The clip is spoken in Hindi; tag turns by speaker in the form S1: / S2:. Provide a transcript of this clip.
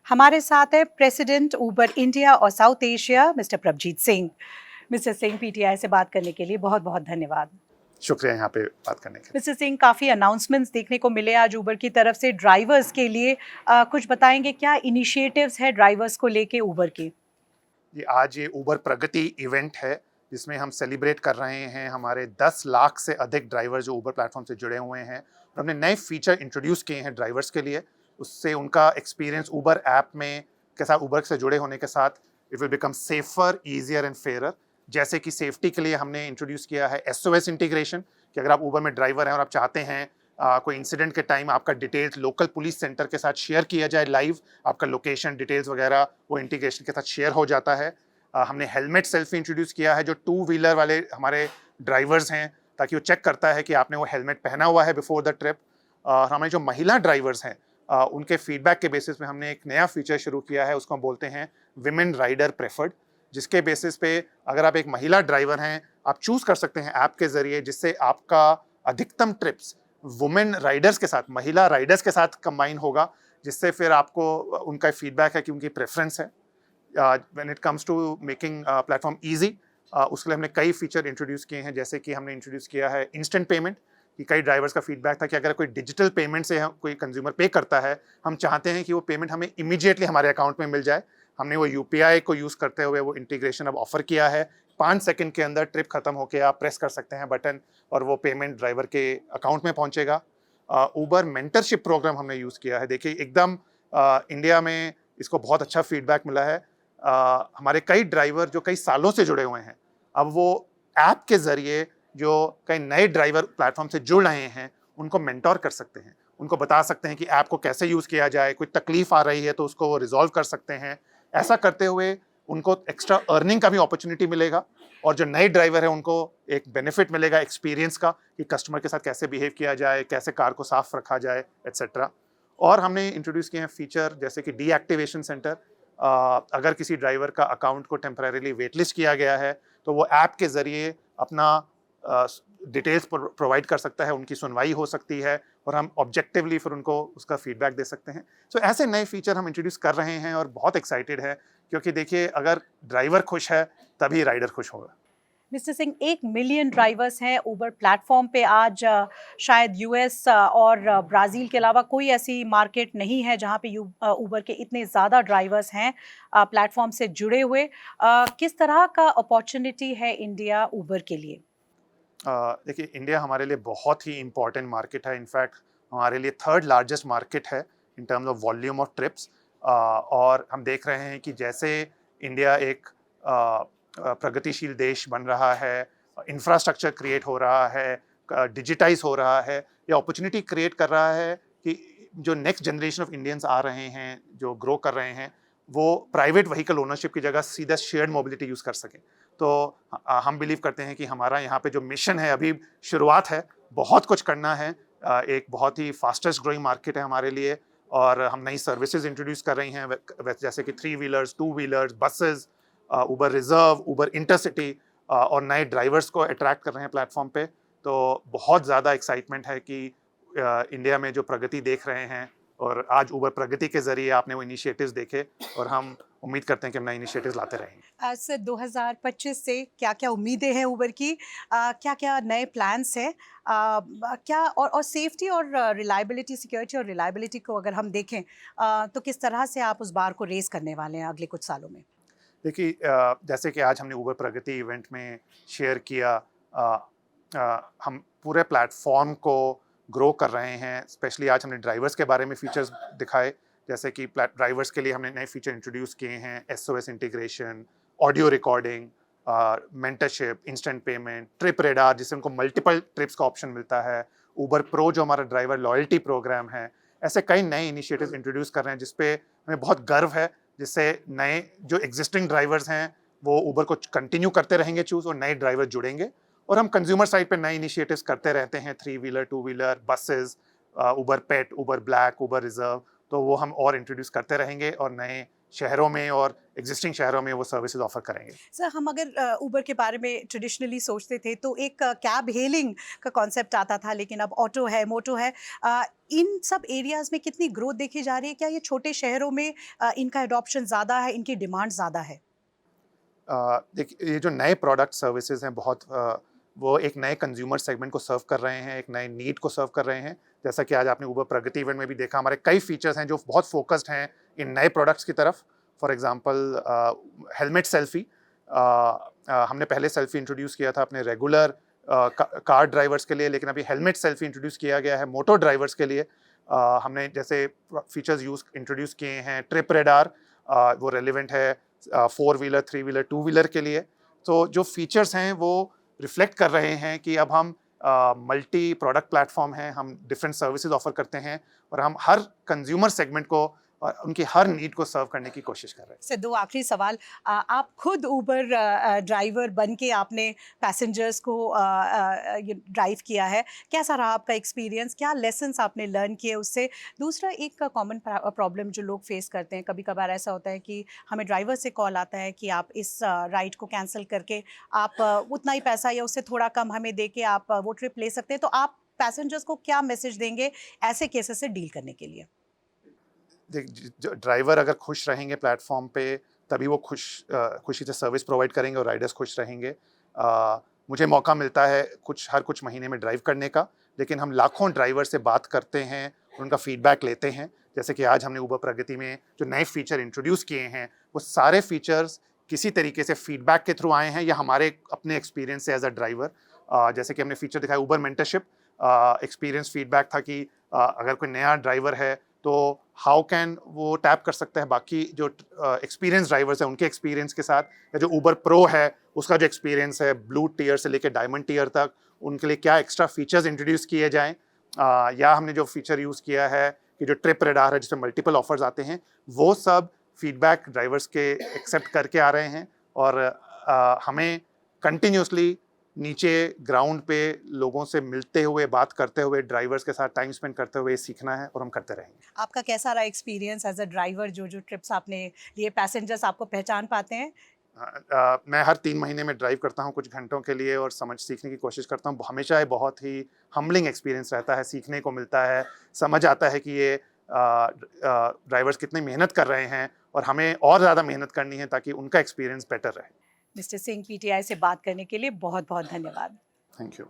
S1: हमारे साथ है प्रेसिडेंट उबर इंडिया और south Asia mister Prabhjeet Singh. Mister Singh, PTI से बात करने के लिए बहुत बहुत धन्यवाद।
S2: शुक्रिया यहाँ पे बात करने के लिए।
S1: मिस्टर सिंह, काफ़ी अनाउंसमेंट्स देखने को मिले आज उबर की तरफ से ड्राइवर्स के लिए। कुछ बताएंगे क्या इनिशिएटिव्स है ड्राइवर्स को लेके उबर के?
S2: आज ये उबर प्रगति इवेंट है जिसमें हम सेलिब्रेट कर रहे हैं हमारे 10 लाख से अधिक ड्राइवर जो उबर प्लेटफॉर्म से जुड़े हुए हैं और हमने नए फीचर इंट्रोड्यूस किए हैं ड्राइवर्स के लिए। उससे उनका एक्सपीरियंस उबर ऐप में के साथ उबर से जुड़े होने के साथ it will become safer, easier and fairer. जैसे कि सेफ्टी के लिए हमने इंट्रोड्यूस किया है एसओएस इंटीग्रेशन कि अगर आप उबर में ड्राइवर हैं और आप चाहते हैं कोई इंसिडेंट के टाइम आपका डिटेल्स लोकल पुलिस सेंटर के साथ शेयर किया जाए लाइव, आपका लोकेशन डिटेल्स वगैरह वो इंटीग्रेशन के साथ शेयर हो जाता है। हमने हेलमेट सेल्फी इंट्रोड्यूस किया है जो 2 व्हीलर वाले हमारे ड्राइवर्स हैं ताकि वो चेक करता है कि आपने वो हेलमेट पहना हुआ है बिफोर द ट्रिप। हमारे जो महिला ड्राइवर्स हैं उनके फीडबैक के बेसिस पे हमने एक नया फीचर शुरू किया है, उसको हम बोलते हैं विमेन राइडर प्रेफर्ड, जिसके बेसिस पे अगर आप एक महिला ड्राइवर हैं आप चूज कर सकते हैं ऐप के जरिए जिससे आपका अधिकतम ट्रिप्स वुमेन राइडर्स के साथ, महिला राइडर्स के साथ कंबाइन होगा, जिससे फिर आपको उनका फीडबैक है कि उनकी प्रेफरेंस है। When it comes to making platform easy, उसके लिए हमने कई फीचर इंट्रोड्यूस किए हैं। जैसे कि हमने इंट्रोड्यूस किया है इंस्टेंट पेमेंट, कि कई ड्राइवर्स का फीडबैक था कि अगर कोई डिजिटल पेमेंट से कोई कंज्यूमर पे करता है, हम चाहते हैं कि वो पेमेंट हमें इमीडिएटली हमारे अकाउंट में मिल जाए। हमने वो यूपीआई को यूज़ करते हुए वो इंटीग्रेशन अब ऑफर किया है। 5 सेकंड के अंदर ट्रिप खत्म होके आप प्रेस कर सकते हैं बटन और वो पेमेंट ड्राइवर के अकाउंट में पहुंचेगा। उबर मेंटरशिप प्रोग्राम हमने यूज़ किया है। देखिए एकदम इंडिया में इसको बहुत अच्छा फीडबैक मिला है। हमारे कई ड्राइवर जो कई सालों से जुड़े हुए हैं, अब वो ऐप के ज़रिए जो कई नए ड्राइवर प्लेटफॉर्म से जुड़ रहे हैं उनको मेंटोर कर सकते हैं, उनको बता सकते हैं कि ऐप को कैसे यूज़ किया जाए, कोई तकलीफ आ रही है तो उसको वो रिजॉल्व कर सकते हैं। ऐसा करते हुए उनको एक्स्ट्रा अर्निंग का भी अपॉर्चुनिटी मिलेगा और जो नए ड्राइवर है उनको एक बेनिफिट मिलेगा एक्सपीरियंस का कि कस्टमर के साथ कैसे बिहेव किया जाए, कैसे कार को साफ रखा जाए, एट्सेट्रा। और हमने इंट्रोड्यूस किए हैं फीचर जैसे कि डीएक्टिवेशन सेंटर। अगर किसी ड्राइवर का अकाउंट को टेम्परेरीली वेटलिस्ट किया गया है तो वो ऐप के ज़रिए अपना डिटेल्स प्रोवाइड कर सकता है, उनकी सुनवाई हो सकती है और हम ऑब्जेक्टिवली फिर उनको उसका फीडबैक दे सकते हैं। सो ऐसे नए फीचर हम इंट्रोड्यूस कर रहे हैं और बहुत एक्साइटेड है क्योंकि देखिए अगर ड्राइवर खुश है तभी राइडर खुश होगा।
S1: मिस्टर सिंह, 1 मिलियन ड्राइवर्स हैं उबर प्लेटफॉर्म पे आज। शायद यूएस और ब्राज़ील के अलावा कोई ऐसी मार्केट नहीं है जहाँ पे उबर के इतने ज़्यादा ड्राइवर्स हैं प्लेटफॉर्म से जुड़े हुए। किस तरह का अपॉर्चुनिटी है इंडिया उबर के लिए?
S2: देखिए इंडिया हमारे लिए बहुत ही इम्पॉर्टेंट मार्केट है। इनफैक्ट हमारे लिए थर्ड लार्जेस्ट मार्केट है in terms of volume of trips. और हम देख रहे हैं कि जैसे इंडिया एक प्रगतिशील देश बन रहा है, इंफ्रास्ट्रक्चर क्रिएट हो रहा है, डिजिटाइज हो रहा है, ये अपॉर्चुनिटी क्रिएट कर रहा है कि जो नेक्स्ट जनरेशन ऑफ इंडियंस आ रहे हैं जो ग्रो कर रहे हैं वो प्राइवेट व्हीकल ओनरशिप की जगह सीधा शेयर्ड मोबिलिटी यूज़ कर सकें। तो हम बिलीव करते हैं कि हमारा यहाँ पे जो मिशन है अभी शुरुआत है, बहुत कुछ करना है। एक बहुत ही फास्टेस्ट ग्रोइंग मार्केट है हमारे लिए और हम नई सर्विसेज इंट्रोड्यूस कर रही हैं जैसे कि 3 व्हीलर्स, 2 व्हीलर्स, बसेस, उबर रिजर्व, उबर इंटरसिटी, और नए ड्राइवर्स को अट्रैक्ट कर रहे हैं प्लेटफॉर्म पे। तो बहुत ज़्यादा एक्साइटमेंट है कि इंडिया में जो प्रगति देख रहे हैं और आज उबर प्रगति के ज़रिए आपने वो इनिशिएटिव्स देखे और हम उम्मीद करते हैं कि हम नए इनिशिएटिव्स लाते रहेंगे।
S1: आज से 2025 से क्या-क्या उम्मीदें हैं उबर की? क्या-क्या नए प्लान्स हैं? क्या और सेफ्टी और रिलायबिलिटी, सिक्योरिटी और रिलायबिलिटी को अगर हम देखें तो किस तरह से आप उस बार को रेज़ करने वाले हैं अगले कुछ सालों में?
S2: देखिए जैसे कि आज हमने उबर प्रगति इवेंट में शेयर किया, हम पूरे प्लेटफॉर्म को ग्रो कर रहे हैं। स्पेशली आज हमने ड्राइवर्स के बारे में फीचर्स दिखाए, जैसे कि ड्राइवर्स के लिए हमने नए फीचर इंट्रोड्यूस किए हैं, SOS integration, audio recording, mentorship, instant payment, trip radar जिससे उनको मल्टीपल ट्रिप्स का ऑप्शन मिलता है, उबर प्रो जो हमारा ड्राइवर लॉयल्टी प्रोग्राम है। ऐसे कई नए इनिशिएटिव्स इंट्रोड्यूस कर रहे हैं जिसपे हमें बहुत गर्व है, जिससे नए जो एग्जिस्टिंग ड्राइवर्स हैं वो उबर को कंटिन्यू करते रहेंगे चूज़ और नए ड्राइवर जुड़ेंगे। और हम कंज्यूमर साइड पे नए इनिशिएटिव्स करते रहते हैं, 3 व्हीलर, 2 व्हीलर, बसेस, उबर पेट, उबर ब्लैक, उबर रिजर्व, तो वो हम और इंट्रोड्यूस करते रहेंगे और नए शहरों में और एग्जिस्टिंग शहरों में वो सर्विसेज ऑफर करेंगे।
S1: सर, हम अगर उबर के बारे में ट्रेडिशनली सोचते थे तो एक कैब हेलिंग का कॉन्सेप्ट आता था, लेकिन अब ऑटो है, मोटो है। इन सब एरियाज में कितनी ग्रोथ देखी जा रही है? क्या ये छोटे शहरों में इनका एडॉप्शन ज़्यादा है, इनकी डिमांड ज़्यादा है?
S2: देखिए, ये जो नए प्रोडक्ट सर्विसेज हैं बहुत वो एक नए कंज्यूमर सेगमेंट को सर्व कर रहे हैं, एक नए नीड को सर्व कर रहे हैं। जैसा कि आज आपने उबर प्रगति इवेंट में भी देखा, हमारे कई फीचर्स हैं जो बहुत फोकस्ड हैं इन नए प्रोडक्ट्स की तरफ। फॉर एग्जांपल हेलमेट सेल्फी, हमने पहले सेल्फी इंट्रोड्यूस किया था अपने रेगुलर कार ड्राइवर्स के लिए, लेकिन अभी हेलमेट सेल्फी इंट्रोड्यूस किया गया है मोटो ड्राइवर्स के लिए। हमने जैसे फीचर्स इंट्रोड्यूस किए हैं, ट्रिप रेडार, वो रेलिवेंट है 4 व्हीलर, 3 व्हीलर, 2 व्हीलर के लिए। तो जो फीचर्स हैं वो रिफ्लेक्ट कर रहे हैं कि अब हम मल्टी प्रोडक्ट प्लेटफॉर्म हैं, हम डिफरेंट सर्विसेज ऑफर करते हैं और हम हर कंज्यूमर सेगमेंट को और उनकी हर नीड को सर्व करने की कोशिश कर रहे हैं।
S1: से दो आखिरी सवाल। आप खुद उबर ड्राइवर बन के आपने पैसेंजर्स को ड्राइव किया है, कैसा रहा आपका एक्सपीरियंस? क्या लेसन्स आपने लर्न किए उससे? दूसरा, एक कॉमन प्रॉब्लम जो लोग फेस करते हैं, कभी कभार ऐसा होता है कि हमें ड्राइवर से कॉल आता है कि आप इस राइड को कैंसिल करके आप उतना ही पैसा या उससे थोड़ा कम हमें दे के आप वो ट्रिप ले सकते हैं। तो आप पैसेंजर्स को क्या मैसेज देंगे ऐसे केसेस से डील करने के लिए?
S2: ड्राइवर अगर खुश रहेंगे प्लेटफॉर्म पे, तभी वो खुशी से सर्विस प्रोवाइड करेंगे और राइडर्स खुश रहेंगे। मुझे मौका मिलता है हर कुछ महीने में ड्राइव करने का, लेकिन हम लाखों ड्राइवर से बात करते हैं, उनका फीडबैक लेते हैं। जैसे कि आज हमने उबर प्रगति में जो नए फीचर इंट्रोड्यूस किए हैं, वो सारे फीचर्स किसी तरीके से फीडबैक के थ्रू आए हैं या हमारे अपने एक्सपीरियंस से एज अ ड्राइवर। जैसे कि हमने फीचर दिखाया उबर मेंटरशिप, एक्सपीरियंस फीडबैक था कि अगर कोई नया ड्राइवर है तो हाउ कैन वो टैप कर सकता है बाकी जो एक्सपीरियंस ड्राइवर्स हैं उनके एक्सपीरियंस के साथ, या जो उबर प्रो है उसका जो एक्सपीरियंस है ब्लू टियर से लेकर डायमंड टियर तक, उनके लिए क्या एक्स्ट्रा फीचर्स इंट्रोड्यूस किए जाएं। या हमने जो फीचर यूज़ किया है कि जो ट्रिप रेडार है जिसमें मल्टीपल ऑफर्स आते हैं, वो सब फीडबैक ड्राइवर्स के एक्सेप्ट करके आ रहे हैं और हमें कंटिन्यूसली नीचे ग्राउंड पे लोगों से मिलते हुए, बात करते हुए, ड्राइवर्स के साथ टाइम स्पेंड करते हुए सीखना है और हम करते रहेंगे।
S1: आपका कैसा रहा एक्सपीरियंस एज अ ड्राइवर? जो ट्रिप्स आपने लिए, पैसेंजर्स आपको पहचान पाते हैं?
S2: मैं हर 3 महीने में ड्राइव करता हूँ कुछ घंटों के लिए और सीखने की कोशिश करता हूँ। हमेशा ये बहुत ही हम्बलिंग एक्सपीरियंस रहता है, सीखने को मिलता है, समझ आता है कि ये ड्राइवर्स कितनी मेहनत कर रहे हैं और हमें और ज़्यादा मेहनत करनी है ताकि उनका एक्सपीरियंस बेटर रहे।
S1: मिस्टर सिंह, पीटीआई से बात करने के लिए बहुत बहुत धन्यवाद।
S2: Thank you.